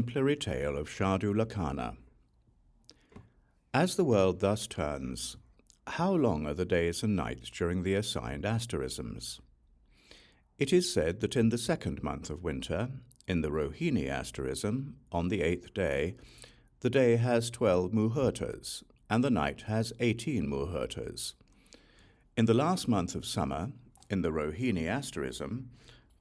Exemplary Tale of Śārdūlakarṇa. As the world thus turns, how long are the days and nights during the assigned asterisms? It is said that in the second month of winter, in the Rohini asterism, on the 8th day, the day has 12 muhurtas, and the night has 18 muhurtas. In the last month of summer, in the Rohini asterism,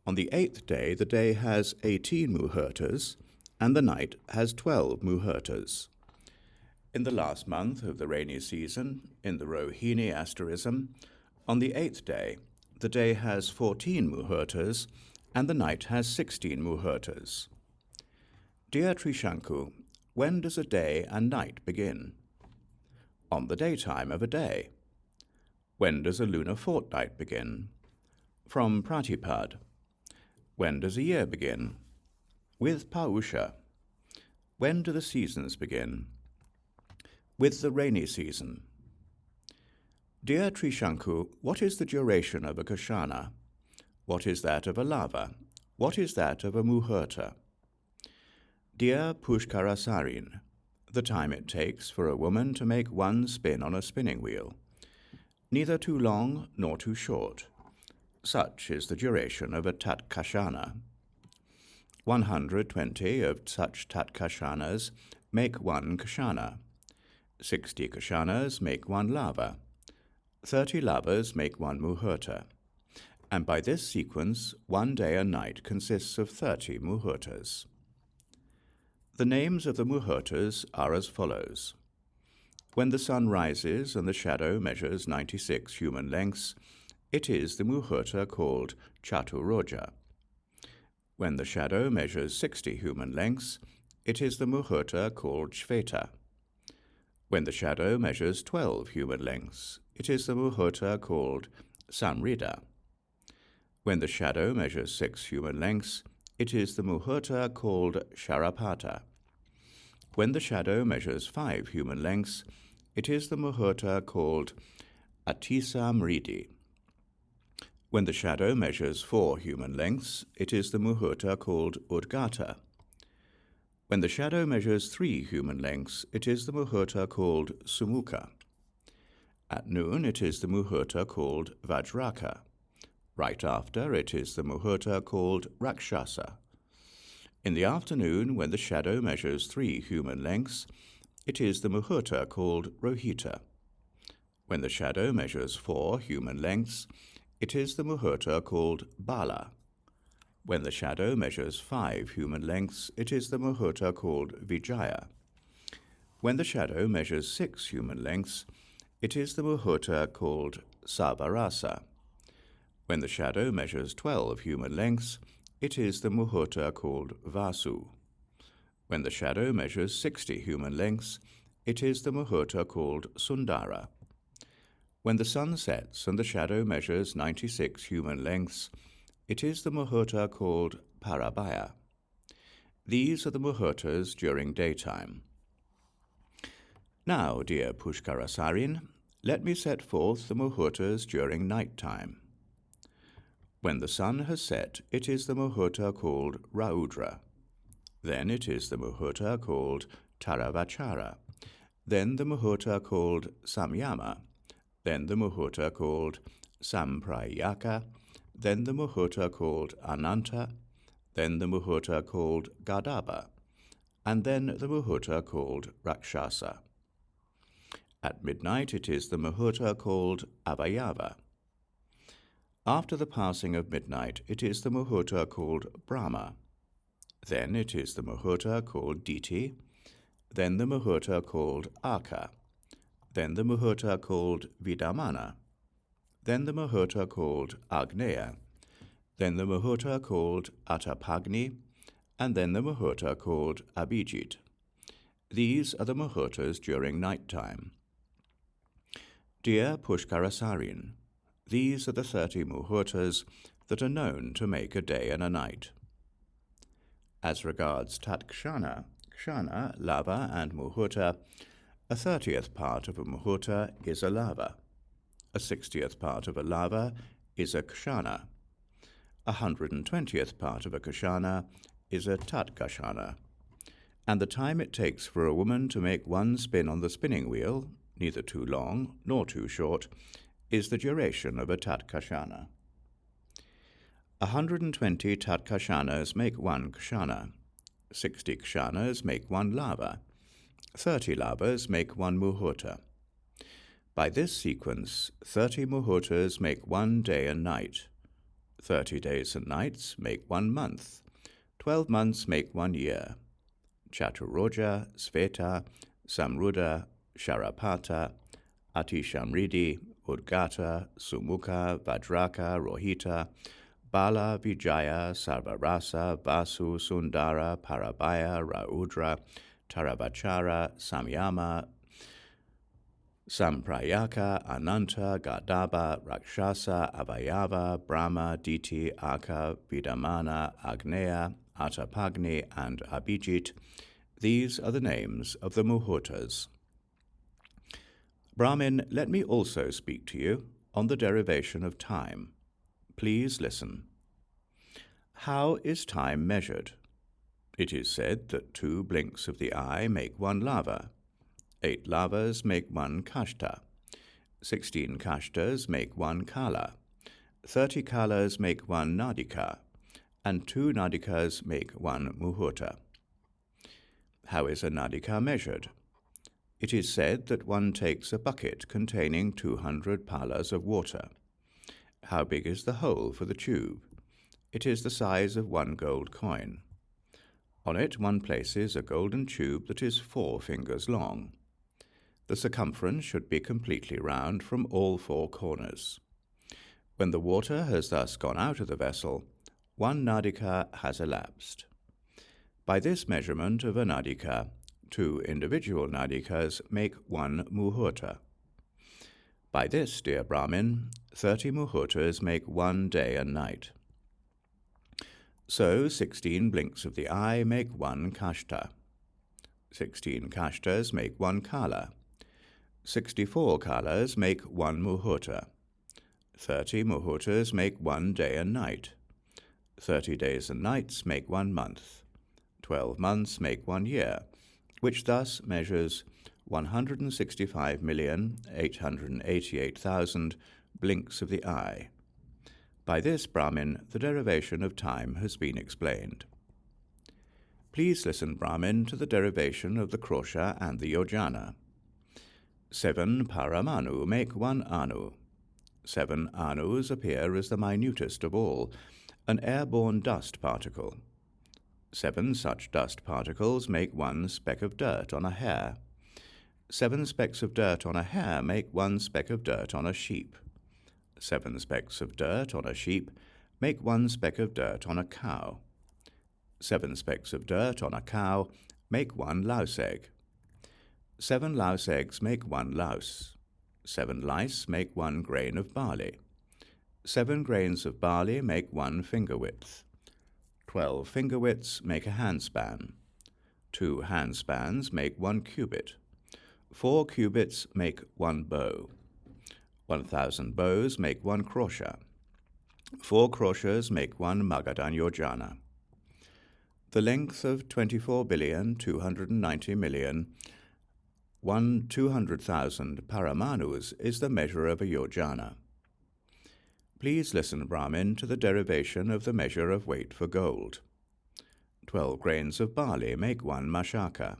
on the 8th day the day has 18 muhurtas, and the night has 12 muhurtas. In the last month of the rainy season, in the Rohini asterism, on the 8th day, the day has 14 muhurtas, and the night has 16 muhurtas. Dear Triśaṅku, when does a day and night begin? On the daytime of a day. When does a lunar fortnight begin? From Pratipad. When does a year begin? With Pausha. When do the seasons begin? With the rainy season. Dear Triśaṅku, what is the duration of a kṣāna? What is that of a lava? What is that of a muhurta? Dear Puṣkarasārin, the time it takes for a woman to make one spin on a spinning wheel. Neither too long nor too short. Such is the duration of a tatkṣāna. 120 of such tatkṣānas make one kṣāna. 60 kṣānas make one lava. 30 lavas make one muhurta. And by this sequence, one day and night consists of 30 muhurtas. The names of the muhurtas are as follows. When the sun rises and the shadow measures 96 human lengths, it is the muhurta called Chaturroja. When the shadow measures 60 human lengths, it is the muhurta called Shveta. When the shadow measures 12 human lengths, it is the muhurta called Samrida. When the shadow measures 6 human lengths, it is the muhurta called Sharapata. When the shadow measures 5 human lengths, it is the muhurta called Atisamridi. When the shadow measures 4 human lengths, it is the muhurta called Udgata. When the shadow measures 3 human lengths, it is the muhurta called Sumukha. At noon, it is the muhurta called Vajraka. Right after, it is the muhurta called Rakshasa. In the afternoon, when the shadow measures 3 human lengths, it is the muhurta called Rohita. When the shadow measures 4 human lengths, it is the muhurta called Bala. When the shadow measures 5 human lengths, it is the muhurta called Vijaya. When the shadow measures 6 human lengths, it is the muhurta called Savarasa. When the shadow measures 12 human lengths, it is the muhurta called Vasu. When the shadow measures 60 human lengths, it is the muhurta called Sundara. When the sun sets and the shadow measures 96 human lengths, it is the muhurta called Parabhaya. These are the muhurtas during daytime. Now, dear Puṣkarasārin, let me set forth the muhurtas during night-time. When the sun has set, it is the muhurta called Raudra. Then it is the muhurta called Taravachara. Then the muhurta called Samyama. Then the muhurta called Samprayaka. Then the muhurta called Ananta. Then the muhurta called Gadaba. And then the muhurta called Rakshasa. At midnight it is the muhurta called Avayava. After the passing of midnight, it is the muhurta called Brahma. Then it is the muhurta called Diti. Then the muhurta called Aka. Then the muhurta called Vidamana. Then the muhurta called Agneya. Then the muhurta called Atapagni. And then the muhurta called Abhijit. These are the muhurtas during night-time. Dear Puṣkarasārin, these are the 30 muhurtas that are known to make a day and a night. As regards tatkṣāna, kṣāna, lava, and muhurta, a 30th part of a muhurta is a lava. A 60th part of a lava is a kṣāna. 120th part of a kṣāna is a tatkṣāna. and the time it takes for a woman to make one spin on the spinning wheel, neither too long nor too short, is the duration of a tatkashana. 120 tatkashanas make one kshana. 60 kshanas make one lava. 30 lavas make one muhurta. By this sequence, 30 muhurtas make 1 day and night. 30 days and nights make 1 month. 12 months make 1 year. Chaturoja, Sveta, Samruddha, Sharapata, Atishamridi, Udgata, Sumukha, Vajraka, Rohita, Bala, Vijaya, Sarvarasa, Vasu, Sundara, Parabhaya, Raudra, Taravachara, Samyama, Samprayaka, Ananta, Gadaba, Rakshasa, Avayava, Brahma, Diti, Aka, Vidamana, Agneya, Atapagni, and Abhijit. These are the names of the muhurtas. Brahmin, let me also speak to you on the derivation of time. Please listen. How is time measured? It is said that 2 blinks of the eye make 1 lava. 8 lavas make 1 kashta. 16 kashtas make 1 kala. 30 kalas make 1 nadika. And 2 nadikas make 1 muhurta. How is a nadika measured? It is said that one takes a bucket containing 200 palas of water. How big is the hole for the tube? It is the size of 1 gold coin. On it one places a golden tube that is 4 fingers long. The circumference should be completely round from all 4 corners. When the water has thus gone out of the vessel, 1 nadika has elapsed. By this measurement of a nadika, 2 individual nadikas make 1 muhurta. By this, dear Brahmin, 30 muhurtas make 1 day and night. So 16 blinks of the eye make 1 kashta. 16 kashtas make 1 kala. 64 kalas make 1 muhurta. 30 muhurtas make 1 day and night. 30 days and nights make 1 month. 12 months make 1 year, which thus measures 165,888,000 blinks of the eye. By this, Brahmin, the derivation of time has been explained. Please listen, Brahmin, to the derivation of the krosha and the yojana. 7 paramanu make 1 anu. 7 anus appear as the minutest of all, an airborne dust particle. 7 such dust particles make 1 speck of dirt on a hair. 7 specks of dirt on a hair make 1 speck of dirt on a sheep. 7 specks of dirt on a sheep make 1 speck of dirt on a cow. 7 specks of dirt on a cow make 1 louse egg. 7 louse eggs make 1 louse. 7 lice make 1 grain of barley. 7 grains of barley make 1 finger width. 12 finger widths make a handspan. 2 handspans make 1 cubit. 4 cubits make 1 bow. 1,000 bows make 1 krosha. 4 kroshas make 1 Magadhan yojana. The length of 24,290,200,000 paramanus is the measure of a yojana. Please listen, Brahmin, to the derivation of the measure of weight for gold. 12 grains of barley make 1 mashaka.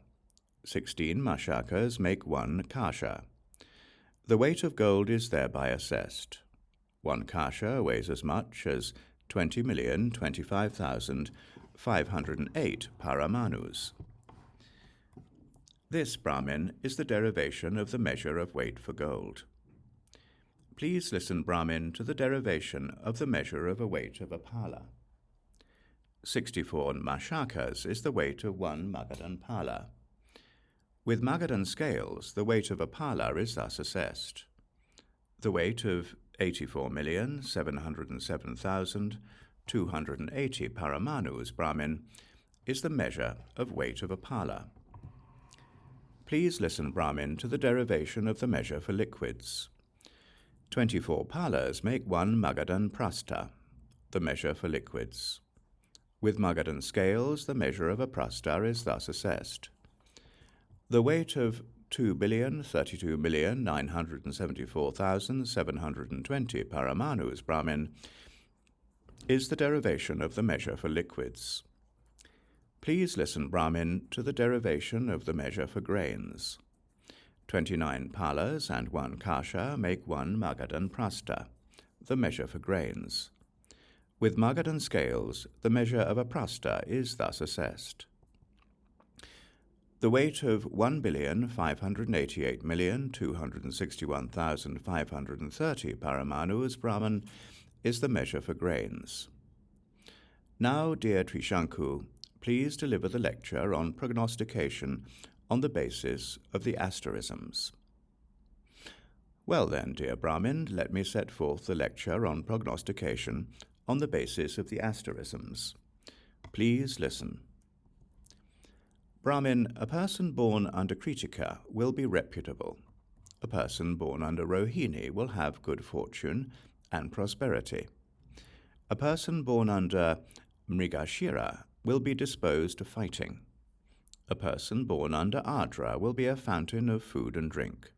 16 mashakas make 1 kasha. The weight of gold is thereby assessed. 1 kasha weighs as much as 20,025,508 paramanus. This, Brahmin, is the derivation of the measure of weight for gold. Please listen, Brahmin, to the derivation of the measure of a weight of a pala. 64 mashakas is the weight of 1 Magadhan pala. With Magadhan scales, the weight of a pala is thus assessed. The weight of 84,707,280 paramanus, Brahmin, is the measure of weight of a pala. Please listen, Brahmin, to the derivation of the measure for liquids. 24 palas make 1 Magadhan prastha, the measure for liquids. With Magadhan scales, the measure of a prasta is thus assessed. The weight of 2,032,974,720 paramanus brahmin is the derivation of the measure for liquids. Please listen, Brahmin, to the derivation of the measure for grains. 29 palas and 1 kasha make 1 Magadhan prasta, the measure for grains. With Magadhan scales, the measure of a prasta is thus assessed. The weight of 1,588,261,530 paramanus brahman is the measure for grains. Now, dear Triśaṅku, please deliver the lecture on prognostication on the basis of the asterisms. Well then, dear Brahmin, let me set forth the lecture on prognostication on the basis of the asterisms. Please listen. Brahmin, a person born under Kritika will be reputable. A person born under Rohini will have good fortune and prosperity. A person born under Mrigashira will be disposed to fighting. A person born under Adra will be a fountain of food and drink.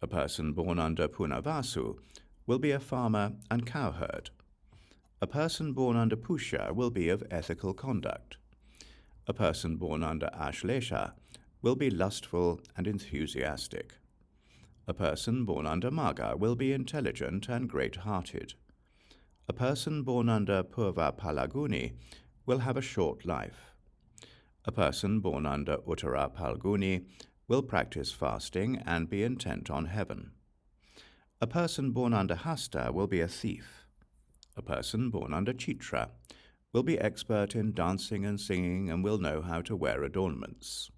A person born under Punavasu will be a farmer and cowherd. A person born under Pusha will be of ethical conduct. A person born under Ashlesha will be lustful and enthusiastic. A person born under Magha will be intelligent and great-hearted. A person born under Purva Palaguni will have a short life. A person born under Uttara Palguni will practice fasting and be intent on heaven. A person born under Hasta will be a thief. A person born under Chitra will be expert in dancing and singing and will know how to wear adornments.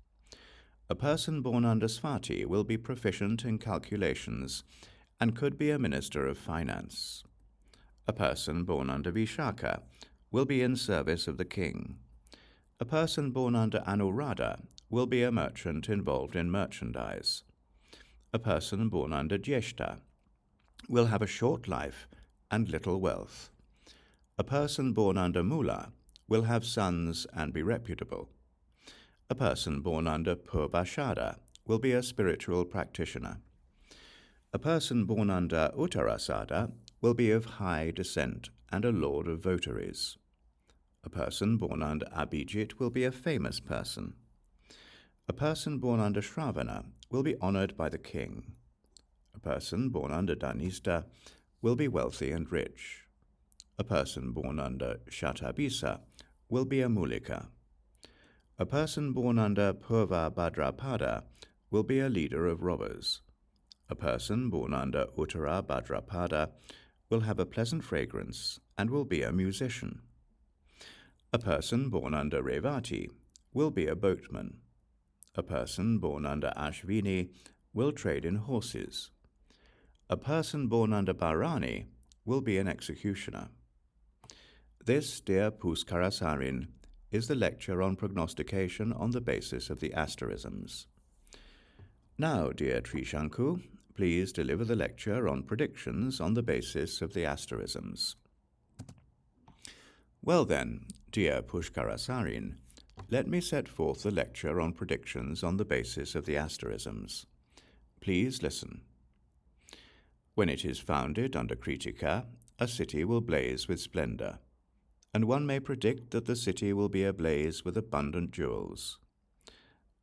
A person born under Svati will be proficient in calculations and could be a minister of finance. A person born under Vishaka will be in service of the king. A person born under Anuradha will be a merchant involved in merchandise. A person born under Jyeshta will have a short life and little wealth. A person born under Mula will have sons and be reputable. A person born under Purvashada will be a spiritual practitioner. A person born under Uttarasada will be of high descent and a lord of votaries. A person born under Abhijit will be a famous person. A person born under Shravana will be honored by the king. A person born under Dhanista will be wealthy and rich. A person born under Shatabisa will be a Mulika. A person born under Purva Bhadrapada will be a leader of robbers. A person born under Uttara Bhadrapada will have a pleasant fragrance and will be a musician. A person born under Revati will be a boatman. A person born under Ashvini will trade in horses. A person born under Bharani will be an executioner. This, dear Puṣkarasārin, is the lecture on prognostication on the basis of the asterisms. Now, dear Triśaṅku, please deliver the lecture on predictions on the basis of the asterisms. Well then, dear Puṣkarasārin, let me set forth the lecture on predictions on the basis of the asterisms. Please listen. When it is founded under Kritika, a city will blaze with splendor, and one may predict that the city will be ablaze with abundant jewels.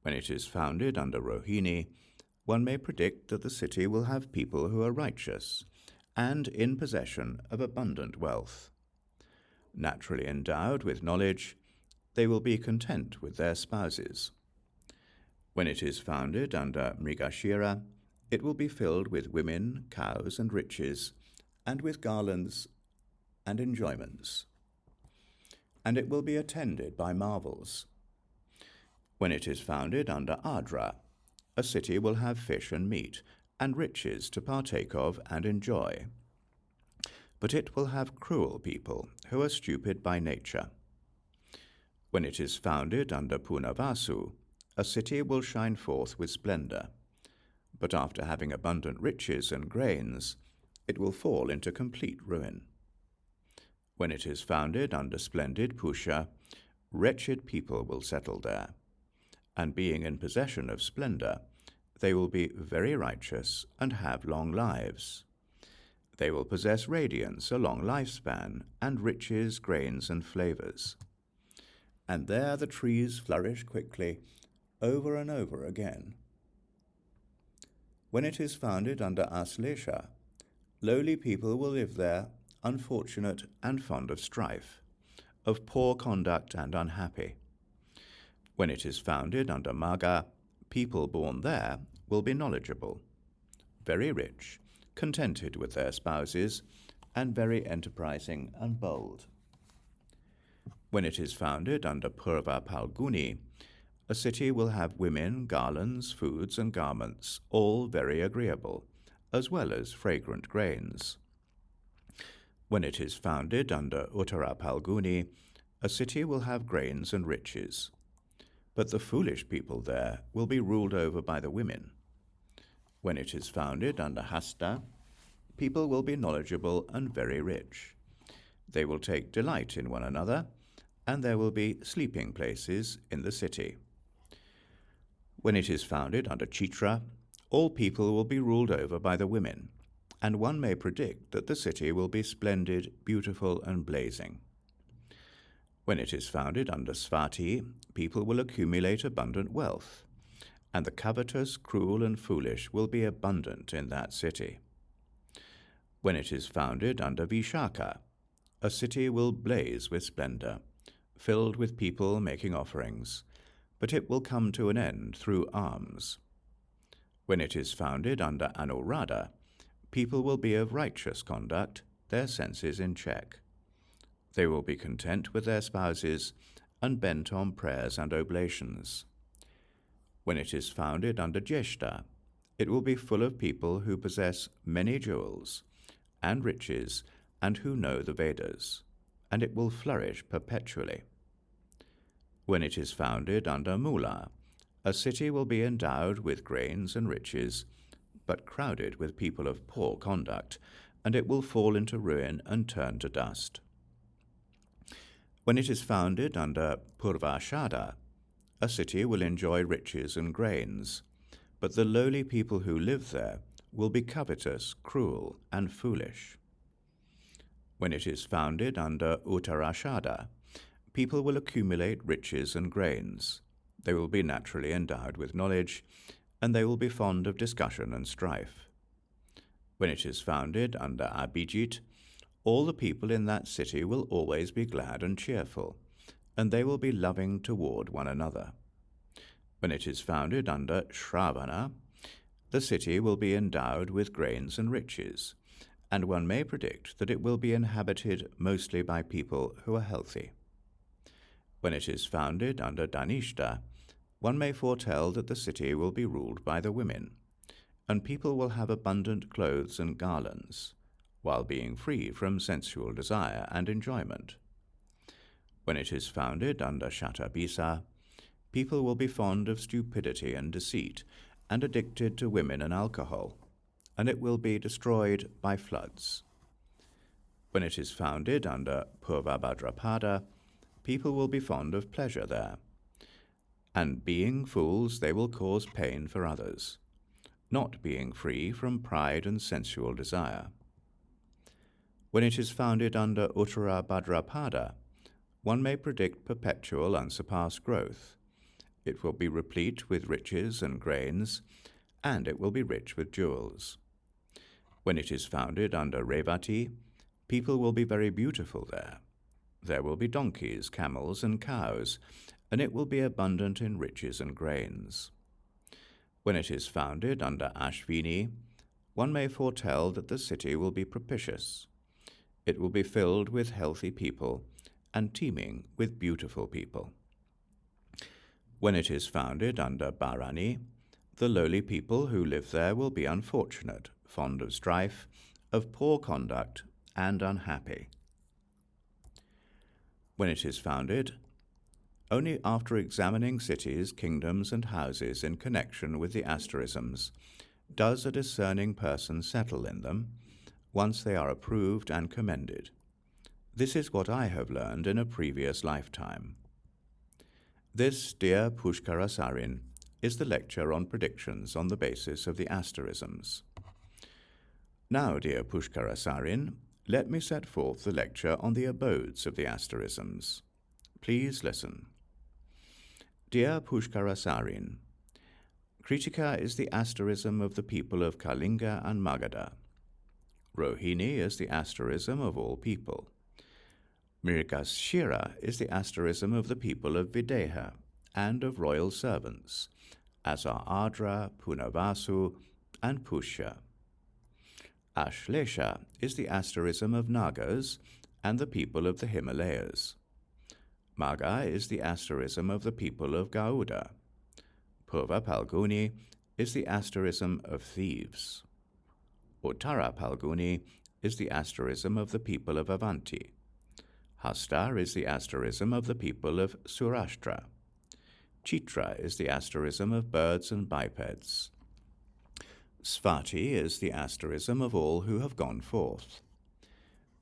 When it is founded under Rohini, one may predict that the city will have people who are righteous and in possession of abundant wealth. Naturally endowed with knowledge, they will be content with their spouses. When it is founded under Mrigashira, it will be filled with women, cows, and riches, and with garlands and enjoyments. And it will be attended by marvels. When it is founded under Adra, a city will have fish and meat, and riches to partake of and enjoy. But it will have cruel people who are stupid by nature. When it is founded under Punavasu, a city will shine forth with splendor. But after having abundant riches and grains, it will fall into complete ruin. When it is founded under splendid Pusha, wretched people will settle there, and being in possession of splendor, they will be very righteous and have long lives. They will possess radiance, a long lifespan, and riches, grains, and flavors. And there the trees flourish quickly, over and over again. When it is founded under Aslesha, lowly people will live there, unfortunate and fond of strife, of poor conduct and unhappy. When it is founded under Magga, people born there will be knowledgeable, very rich, contented with their spouses, and very enterprising and bold. When it is founded under Purva Palguni, a city will have women, garlands, foods, and garments, all very agreeable, as well as fragrant grains. When it is founded under Uttara Palguni, a city will have grains and riches. But the foolish people there will be ruled over by the women. When it is founded under Hasta, people will be knowledgeable and very rich. They will take delight in one another, and there will be sleeping places in the city. When it is founded under Chitra, all people will be ruled over by the women, and one may predict that the city will be splendid, beautiful, and blazing. When it is founded under Svati, people will accumulate abundant wealth, and the covetous, cruel, and foolish will be abundant in that city. When it is founded under Vishaka, a city will blaze with splendor, filled with people making offerings, but it will come to an end through alms. When it is founded under Anuradha, people will be of righteous conduct, their senses in check. They will be content with their spouses and bent on prayers and oblations. When it is founded under Jeshta, it will be full of people who possess many jewels and riches and who know the Vedas, and it will flourish perpetually. When it is founded under Mula, a city will be endowed with grains and riches, but crowded with people of poor conduct, and it will fall into ruin and turn to dust. When it is founded under Purvashada, a city will enjoy riches and grains, but the lowly people who live there will be covetous, cruel, and foolish. When it is founded under Uttarashada, people will accumulate riches and grains. They will be naturally endowed with knowledge, and they will be fond of discussion and strife. When it is founded under Abhijit, all the people in that city will always be glad and cheerful, and they will be loving toward one another. When it is founded under Śrāvana, the city will be endowed with grains and riches, and one may predict that it will be inhabited mostly by people who are healthy. When it is founded under Dhanishta, one may foretell that the city will be ruled by the women, and people will have abundant clothes and garlands, while being free from sensual desire and enjoyment. When it is founded under Shatabisa, people will be fond of stupidity and deceit, and addicted to women and alcohol, and it will be destroyed by floods. When it is founded under Purvabhadrapada, people will be fond of pleasure there, and being fools they will cause pain for others, not being free from pride and sensual desire. When it is founded under Uttara Bhadrapada, one may predict perpetual unsurpassed growth. It will be replete with riches and grains, and it will be rich with jewels. When it is founded under Revati, people will be very beautiful there. There will be donkeys, camels, and cows, and it will be abundant in riches and grains. When it is founded under Ashvini, one may foretell that the city will be propitious. It will be filled with healthy people and teeming with beautiful people. When it is founded under Bharani, the lowly people who live there will be unfortunate, fond of strife, of poor conduct, and unhappy. When it is founded, only after examining cities, kingdoms, and houses in connection with the asterisms does a discerning person settle in them, once they are approved and commended. This is what I have learned in a previous lifetime. This, dear Puṣkarasārin, is the lecture on predictions on the basis of the asterisms. Now, dear Puṣkarasārin, let me set forth the lecture on the abodes of the asterisms. Please listen. Dear Puṣkarasārin, Kritika is the asterism of the people of Kalinga and Magadha. Rohini is the asterism of all people. Mrigashira is the asterism of the people of Videha and of royal servants, as are Ādra, Punavasu, and Puṣya. Ashlesha is the asterism of Nagas and the people of the Himalayas. Magha is the asterism of the people of Gauda. Purva Palguni is the asterism of thieves. Uttara Palguni is the asterism of the people of Avanti. Hasta is the asterism of the people of Surashtra. Chitra is the asterism of birds and bipeds. Svati is the asterism of all who have gone forth.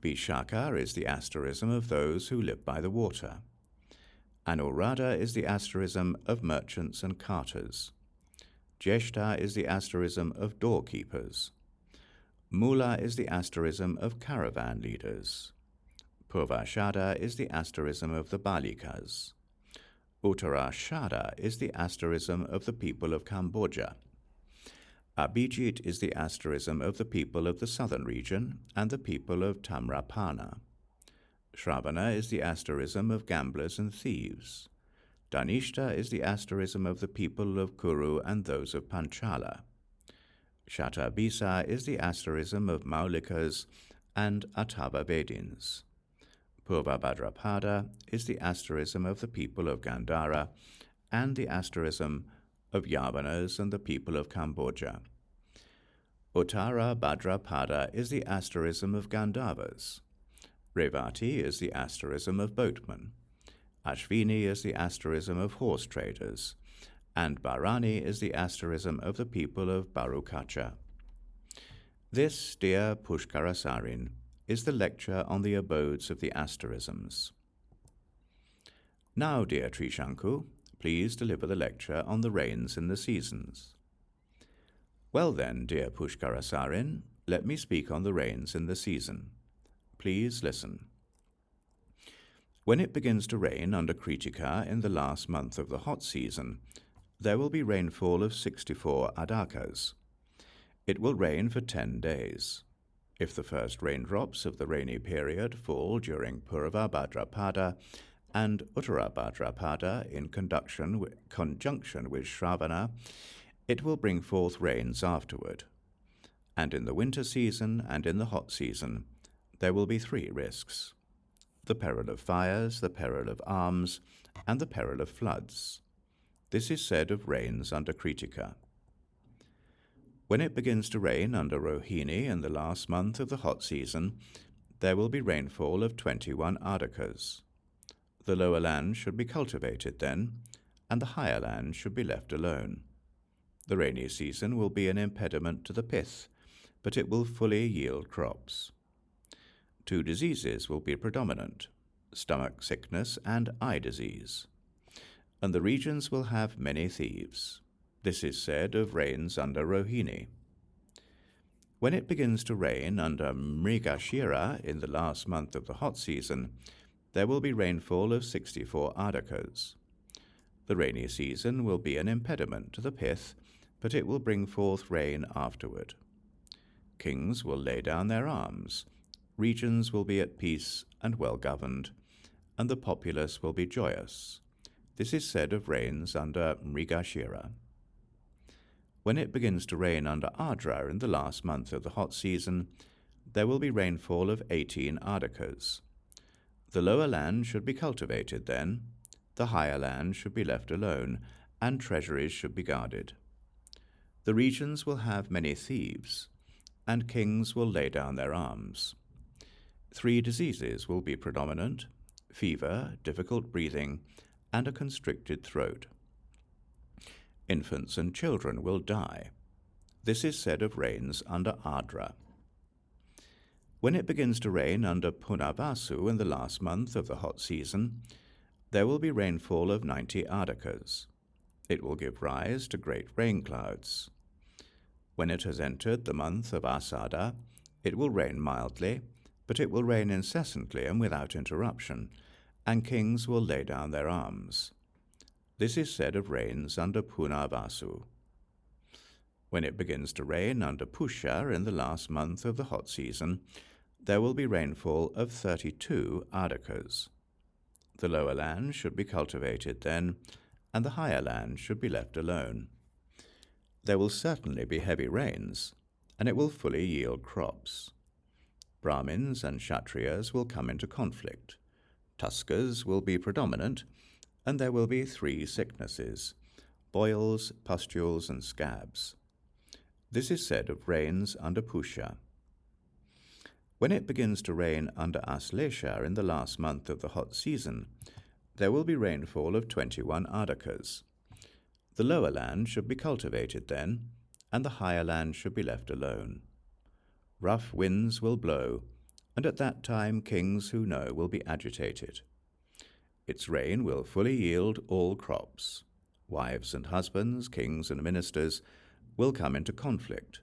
Vishaka is the asterism of those who live by the water. Anuradha is the asterism of merchants and carters. Jeshta is the asterism of doorkeepers. Mula is the asterism of caravan leaders. Purvashada is the asterism of the Balikas. Uttarashada is the asterism of the people of Cambodia. Abhijit is the asterism of the people of the southern region and the people of Tamrapanna. Shravana is the asterism of gamblers and thieves. Dhanishta is the asterism of the people of Kuru and those of Panchala. Shatabisa is the asterism of Maulikas and Atava-Vedins. Purvabhadrapada is the asterism of the people of Gandhara and the asterism of Yavanas and the people of Cambodia. Uttara Bhadrapada is the asterism of Gandhavas. Revati is the asterism of boatmen. Ashvini is the asterism of horse traders. And Bharani is the asterism of the people of Bharukacha. This, dear Puṣkarasārin, is the lecture on the abodes of the asterisms. Now, dear Triśaṅku, please deliver the lecture on the rains in the seasons. Well then, dear Puṣkarasārin, let me speak on the rains in the season. Please listen. When it begins to rain under Kritika in the last month of the hot season, there will be rainfall of 64 adakas. It will rain for 10 days. If the first raindrops of the rainy period fall during Purva Bhadrapada and Uttara Bhadrapada in conjunction with Shravana, it will bring forth rains afterward. And in the winter season and in the hot season, there will be 3 risks: the peril of fires, the peril of arms, and the peril of floods. This is said of rains under Kritika. When it begins to rain under Rohini in the last month of the hot season, there will be rainfall of 21 adakas. The lower land should be cultivated then, and the higher land should be left alone. The rainy season will be an impediment to the pith, but it will fully yield crops. 2 diseases will be predominant: stomach sickness and eye disease. And the regions will have many thieves. This is said of rains under Rohini. When it begins to rain under Mrigashira in the last month of the hot season, there will be rainfall of 64 adakas. The rainy season will be an impediment to the pith, but it will bring forth rain afterward. Kings will lay down their arms, regions will be at peace and well governed, and the populace will be joyous. This is said of rains under Mrigashira. When it begins to rain under Ādra in the last month of the hot season, there will be rainfall of 18 adakas. The lower land should be cultivated then, the higher land should be left alone, and treasuries should be guarded. The regions will have many thieves, and kings will lay down their arms. 3 diseases will be predominant: fever, difficult breathing, and a constricted throat. Infants and children will die. This is said of rains under Ādra. When it begins to rain under Punarvasu in the last month of the hot season, there will be rainfall of 90 ādakas. It will give rise to great rain clouds. When it has entered the month of Asada, it will rain mildly, but it will rain incessantly and without interruption, and kings will lay down their arms. This is said of rains under Punarvasu. When it begins to rain under Pusha in the last month of the hot season, there will be rainfall of 32 ādakas. The lower land should be cultivated then, and the higher land should be left alone. There will certainly be heavy rains, and it will fully yield crops. Brahmins and Kshatriyas will come into conflict. Tuskas will be predominant, and there will be 3 sicknesses: boils, pustules, and scabs. This is said of rains under Pusha. When it begins to rain under Aslesha in the last month of the hot season, there will be rainfall of 21 ādakas. The lower land should be cultivated then, and the higher land should be left alone. Rough winds will blow, and at that time kings who know will be agitated. Its rain will fully yield all crops. Wives and husbands, kings and ministers will come into conflict.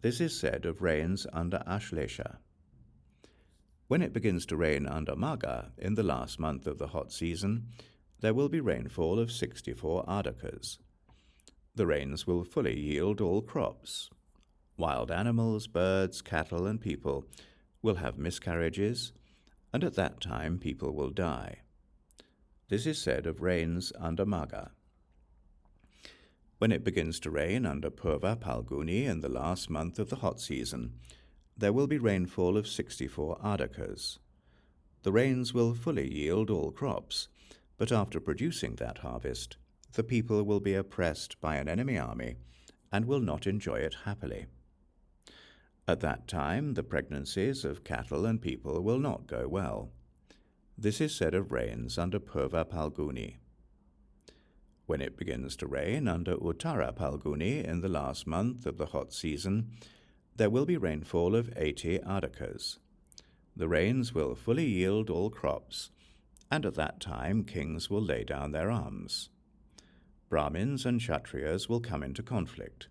This is said of rains under Ashlesha. When it begins to rain under Magha in the last month of the hot season, there will be rainfall of 64 ādakas. The rains will fully yield all crops. Wild animals, birds, cattle, and people will have miscarriages, and at that time people will die. This is said of rains under Magha. When it begins to rain under Purva Palguni in the last month of the hot season, there will be rainfall of 64 ādakas. The rains will fully yield all crops, but after producing that harvest, the people will be oppressed by an enemy army and will not enjoy it happily. At that time, the pregnancies of cattle and people will not go well. This is said of rains under Purva Palguni. When it begins to rain under Uttara Palguni in the last month of the hot season, there will be rainfall of 80 ādakas. The rains will fully yield all crops, and at that time kings will lay down their arms. Brahmins and Kshatriyas will come into conflict,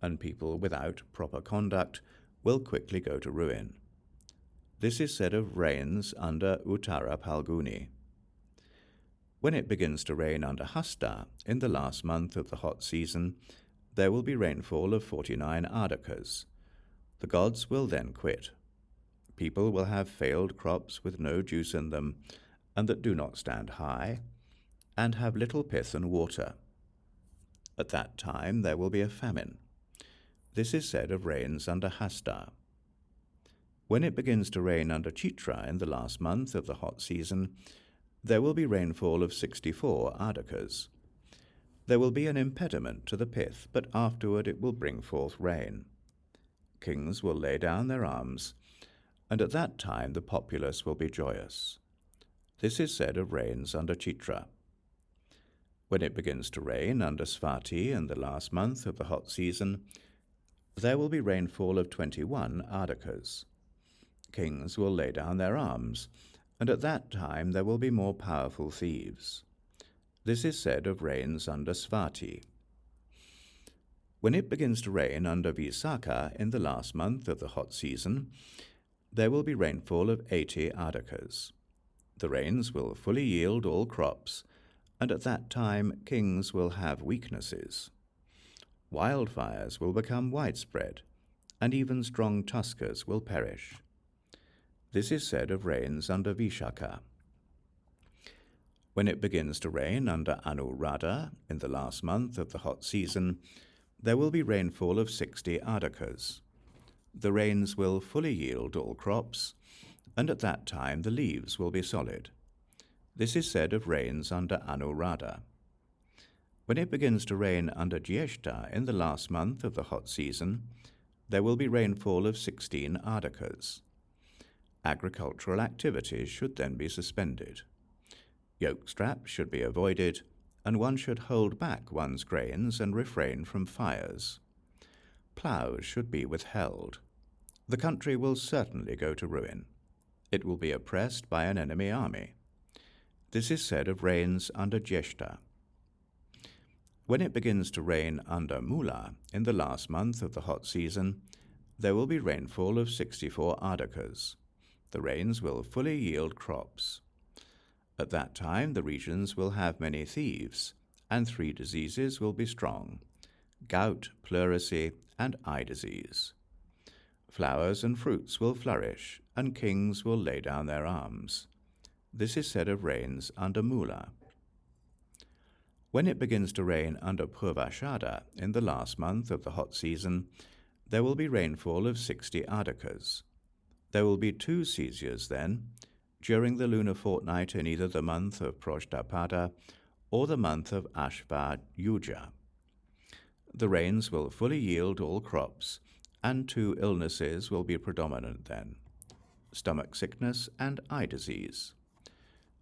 and people without proper conduct will quickly go to ruin. This is said of rains under Uttara Palguni. When it begins to rain under Hasta in the last month of the hot season, there will be rainfall of 49 ādakas. The gods will then quit. People will have failed crops with no juice in them, and that do not stand high, and have little pith and water. At that time there will be a famine. This is said of rains under Hasta. When it begins to rain under Chitra in the last month of the hot season, there will be rainfall of 64 ādakas. There will be an impediment to the pith, but afterward it will bring forth rain. Kings will lay down their arms, and at that time the populace will be joyous. This is said of rains under Chitra. When it begins to rain under Svati in the last month of the hot season, there will be rainfall of 21 ādakas. Kings will lay down their arms, and at that time there will be more powerful thieves. This is said of rains under Svati. When it begins to rain under Visakha in the last month of the hot season, there will be rainfall of 80 ādakas. The rains will fully yield all crops, and at that time kings will have weaknesses. Wildfires will become widespread, and even strong tuskers will perish. This is said of rains under Vishakha. When it begins to rain under Anuradha in the last month of the hot season, there will be rainfall of 60 ādakas. The rains will fully yield all crops, and at that time the leaves will be solid. This is said of rains under Anuradha. When it begins to rain under Jyeshta in the last month of the hot season, there will be rainfall of 16 ādakas. Agricultural activities should then be suspended. Yoke straps should be avoided, and one should hold back one's grains and refrain from fires. Ploughs should be withheld. the country will certainly go to ruin. It will be oppressed by an enemy army. This is said of rains under Jyeshta. When it begins to rain under Mula in the last month of the hot season, there will be rainfall of 64 ardakas. The rains will fully yield crops. At that time, the regions will have many thieves, and 3 diseases will be strong: gout, pleurisy, and eye disease. Flowers and fruits will flourish, and kings will lay down their arms. This is said of rains under Mula. When it begins to rain under Purvashada in the last month of the hot season, there will be rainfall of 60 ardakas. There will be 2 seizures then, during the lunar fortnight in either the month of Prajnapada or the month of Ashva-yuja. The rains will fully yield all crops, and 2 illnesses will be predominant then: stomach sickness and eye disease.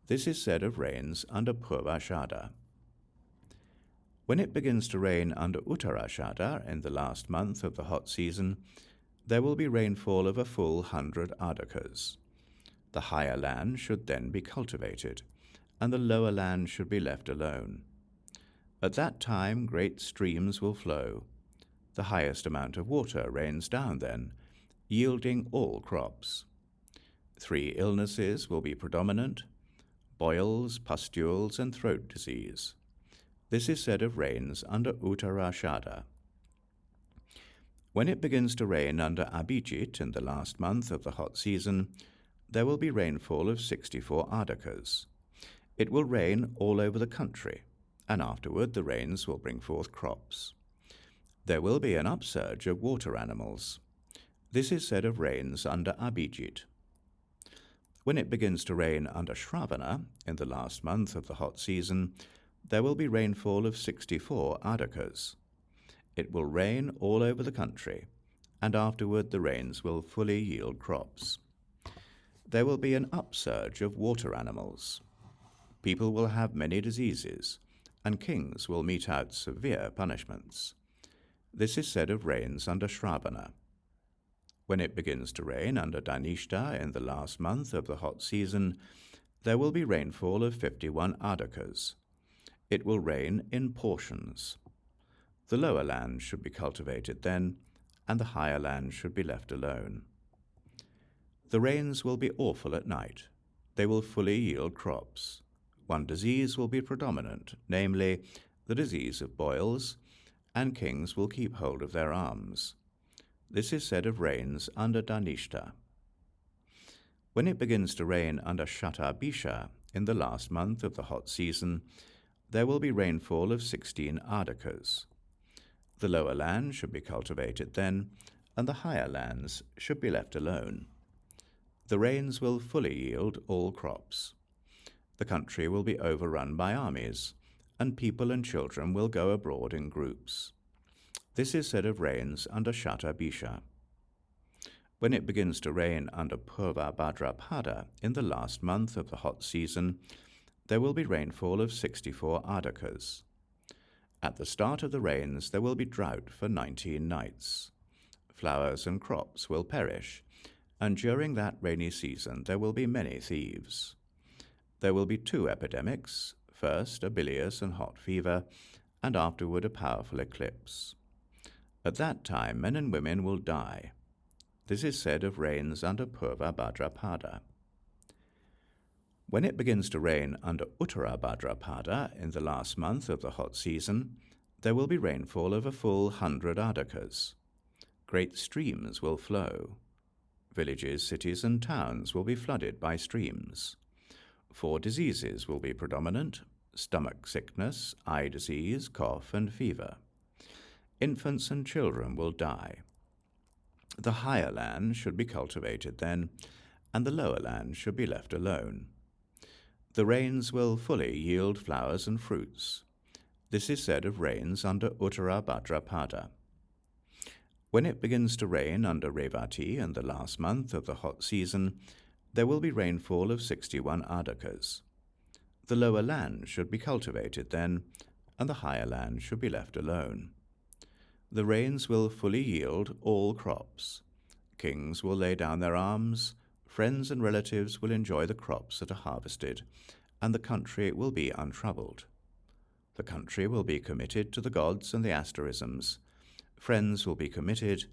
This is said of rains under Purvashada. When it begins to rain under Uttarashada in the last month of the hot season, there will be rainfall of a full 100 ardakas. The higher land should then be cultivated, and the lower land should be left alone. At that time great streams will flow. The highest amount of water rains down then, yielding all crops. 3 illnesses will be predominant: boils, pustules, and throat disease. This is said of rains under Uttarashada. When it begins to rain under Abhijit in the last month of the hot season, there will be rainfall of 64 ardakas. It will rain all over the country, and afterward the rains will bring forth crops. There will be an upsurge of water animals. This is said of rains under Abhijit. When it begins to rain under Shravana in the last month of the hot season, there will be rainfall of 64 ardakas. It will rain all over the country, and afterward the rains will fully yield crops. There will be an upsurge of water animals. People will have many diseases, and kings will mete out severe punishments. This is said of rains under Shravana. When it begins to rain under Dhanishta in the last month of the hot season, there will be rainfall of 51 ardakas. It will rain in portions. The lower land should be cultivated then, and the higher land should be left alone. The rains will be awful at night. They will fully yield crops. 1 disease will be predominant, namely the disease of boils, and kings will keep hold of their arms. This is said of rains under Dhanishta. When it begins to rain under Shatabisha in the last month of the hot season, there will be rainfall of 16 ardakas. The lower land should be cultivated then, and the higher lands should be left alone. The rains will fully yield all crops. The country will be overrun by armies, and people and children will go abroad in groups. This is said of rains under Shatabisha. When it begins to rain under Purva Bhadrapada in the last month of the hot season, there will be rainfall of 64 ardakas. At the start of the rains there will be drought for 19 nights. Flowers and crops will perish, and during that rainy season there will be many thieves. There will be 2 epidemics, first a bilious and hot fever, and afterward a powerful eclipse. At that time men and women will die. This is said of rains under Purva Bhadrapada. When it begins to rain under Uttara Bhadrapada in the last month of the hot season, there will be rainfall of a full 100 ardakas. Great streams will flow. Villages, cities, and towns will be flooded by streams. 4 diseases will be predominant: stomach sickness, eye disease, cough, and fever. Infants and children will die. The higher land should be cultivated then, and the lower land should be left alone. The rains will fully yield flowers and fruits. This is said of rains under Uttara Bhadrapada. When it begins to rain under Revati in the last month of the hot season, there will be rainfall of 61 ardakas. The lower land should be cultivated then, and the higher land should be left alone. The rains will fully yield all crops. Kings will lay down their arms, friends and relatives will enjoy the crops that are harvested, and the country will be untroubled. The country will be committed to the gods and the asterisms. Friends will be committed.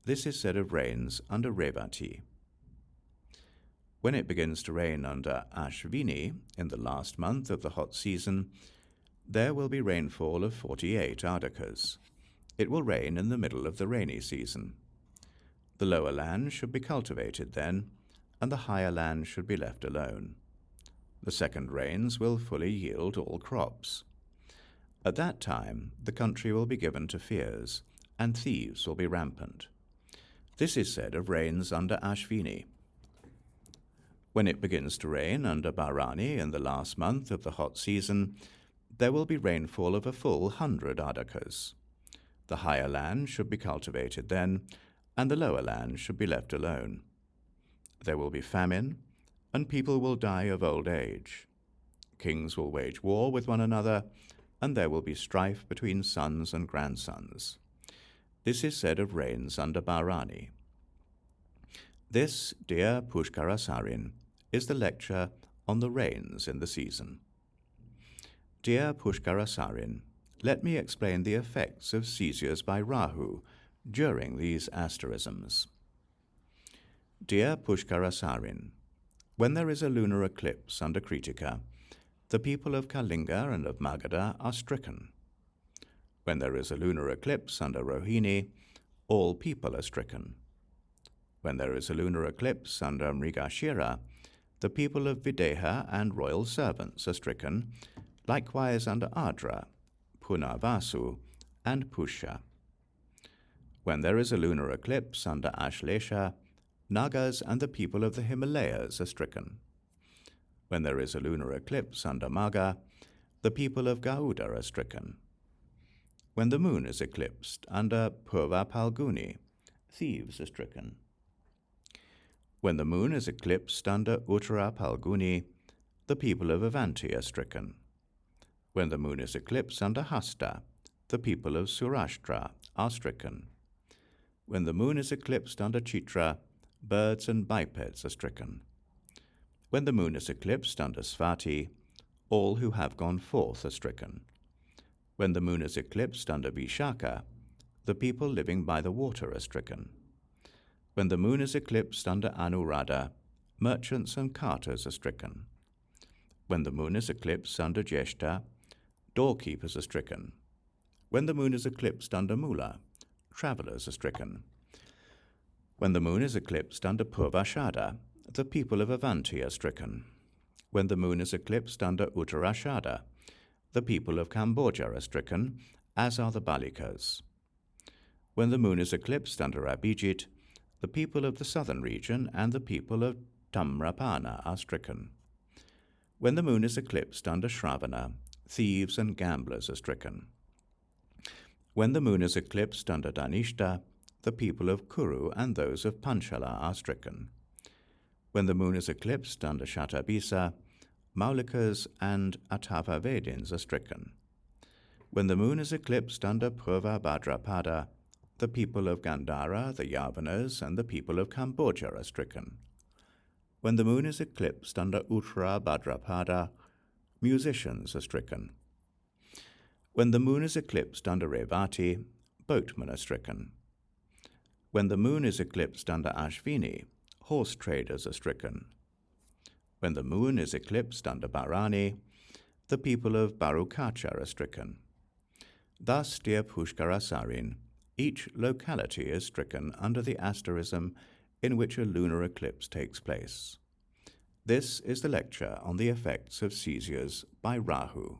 This is said of rains under Revati. When it begins to rain under Ashvini, in the last month of the hot season, there will be rainfall of 48 ardakas. It will rain in the middle of the rainy season. The lower land should be cultivated then, and the higher land should be left alone. The second rains will fully yield all crops. At that time, the country will be given to fears, and thieves will be rampant. This is said of rains under Ashvini. When it begins to rain under Bharani in the last month of the hot season, there will be rainfall of a full 100 ardakas. The higher land should be cultivated then, and the lower land should be left alone. There will be famine, and people will die of old age. Kings will wage war with one another, and there will be strife between sons and grandsons. This is said of rains under Bharani. This, dear Puṣkarasārin, is the lecture on the rains in the season. Dear Puṣkarasārin, let me explain the effects of seizures by Rahu during these asterisms. Dear Puṣkarasārin, when there is a lunar eclipse under Kritika, the people of Kalinga and of Magadha are stricken. When there is a lunar eclipse under Rohini, all people are stricken. When there is a lunar eclipse under Mrigashira, the people of Videha and royal servants are stricken, likewise under Adra, Punarvasu, and Pusha. When there is a lunar eclipse under Ashlesha, Nagas and the people of the Himalayas are stricken. When there is a lunar eclipse under Magha, the people of Gauda are stricken. When the moon is eclipsed under Purva Palguni, thieves are stricken. When the moon is eclipsed under Uttara Palguni, the people of Avanti are stricken. When the moon is eclipsed under Hasta, the people of Surashtra are stricken. When the moon is eclipsed under Chitra, birds and bipeds are stricken. When the moon is eclipsed under Svati, all who have gone forth are stricken. When the moon is eclipsed under Vishaka, the people living by the water are stricken. When the moon is eclipsed under Anuradha, merchants and carters are stricken. When the moon is eclipsed under Jeshta, doorkeepers are stricken. When the moon is eclipsed under Mula, travellers are stricken. When the moon is eclipsed under Purvashada, the people of Avanti are stricken. When the moon is eclipsed under Uttarashada, the people of Cambodia are stricken, as are the Balikas. When the moon is eclipsed under Abhijit, the people of the southern region and the people of Tamrapana are stricken. When the moon is eclipsed under Shravana, thieves and gamblers are stricken. When the moon is eclipsed under Dhanishta, the people of Kuru and those of Panchala are stricken. When the moon is eclipsed under Shatabisa, Maulikas and Atava Vedins are stricken. When the moon is eclipsed under Purva Bhadrapada, the people of Gandhara, the Yavanas, and the people of Cambodia are stricken. When the moon is eclipsed under Uttara Bhadrapada, musicians are stricken. When the moon is eclipsed under Revati, boatmen are stricken. When the moon is eclipsed under Ashvini, horse traders are stricken. When the moon is eclipsed under Bharani, the people of Barukacha are stricken. Thus, dear Puṣkarasārin, each locality is stricken under the asterism in which a lunar eclipse takes place. This is the lecture on the effects of seizures by Rahu.